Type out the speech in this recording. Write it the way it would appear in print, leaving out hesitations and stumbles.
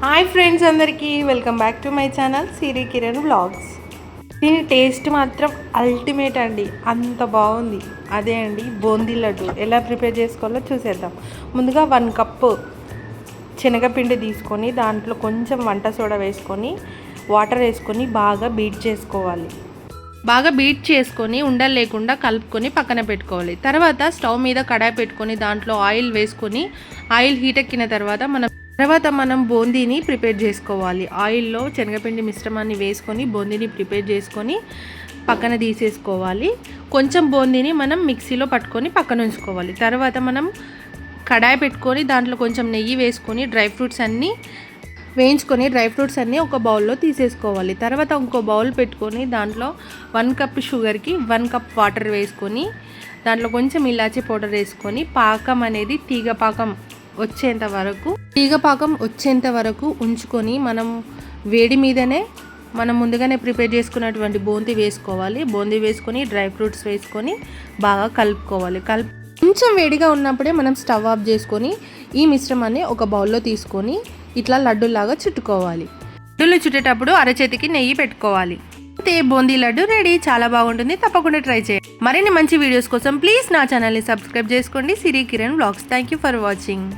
Hi friends, అందరికీ welcome back to my channel Siri Kiran vlogs. దీని taste మాత్రం ultimate అండి, అంత బాగుంది. అదే అండి బూందీ లడ్డు. ఎలా ప్రిపేర్ చేసుకోవాలో చూసేద్దాం. ముందుగా 1 కప్పు శనగపిండి తీసుకొని దాంట్లో కొంచెం వంట సోడా వేసుకొని వాటర్ వేసుకొని బాగా బీట్ చేసుకోవాలి. బాగా బీట్ చేసుకొని ఉండలు లేకుండా కలుపుకొని పక్కన పెట్టుకోవాలి. తర్వాత స్టవ్ మీద కడాయి పెట్టుకొని దాంట్లో ఆయిల్ వేసుకొని ఆయిల్ హీట్ ఎక్కిన తర్వాత మనం బూందీని ప్రిపేర్ చేసుకోవాలి. ఆయిల్లో శనగపిండి మిశ్రమాన్ని వేసుకొని బూందీని ప్రిపేర్ చేసుకొని పక్కన తీసేసుకోవాలి. కొంచెం బూందీని మనం మిక్సీలో పట్టుకొని పక్కన ఉంచుకోవాలి. తర్వాత మనం కడాయి పెట్టుకొని దాంట్లో కొంచెం నెయ్యి వేసుకొని డ్రై ఫ్రూట్స్ అన్నీ ఒక బౌల్లో తీసేసుకోవాలి. తర్వాత ఇంకో బౌల్ పెట్టుకొని దాంట్లో 1 కప్ షుగర్కి 1 కప్ వాటర్ వేసుకొని దాంట్లో కొంచెం ఇలాచీ పౌడర్ వేసుకొని పాకం అనేది తీగ పాకం వచ్చేంత వరకు ఉంచుకొని మనం వేడి మీదనే మనం ముందుగానే ప్రిపేర్ చేసుకున్నటువంటి బూందీ వేసుకోవాలి. బూందీ వేసుకొని డ్రై ఫ్రూట్స్ వేసుకొని బాగా కలుపుకోవాలి. కొంచెం వేడిగా ఉన్నప్పుడే మనం స్టవ్ ఆఫ్ చేసుకొని ఈ మిశ్రమాన్ని ఒక బౌల్లో తీసుకొని ఇట్లా లడ్డూలాగా చుట్టుకోవాలి. లడ్డూలు చుట్టేటప్పుడు అరచేతికి నెయ్యి పెట్టుకోవాలి. అంతే, బూందీ లడ్డు రెడీ. చాలా బాగుంటుంది, తప్పకుండా ట్రై చేయండి. మరిన్ని మంచి వీడియోస్ కోసం ప్లీజ్ నా ఛానల్ని సబ్స్క్రైబ్ చేసుకోండి. Siri Kiran vlogs. Thank you for watching.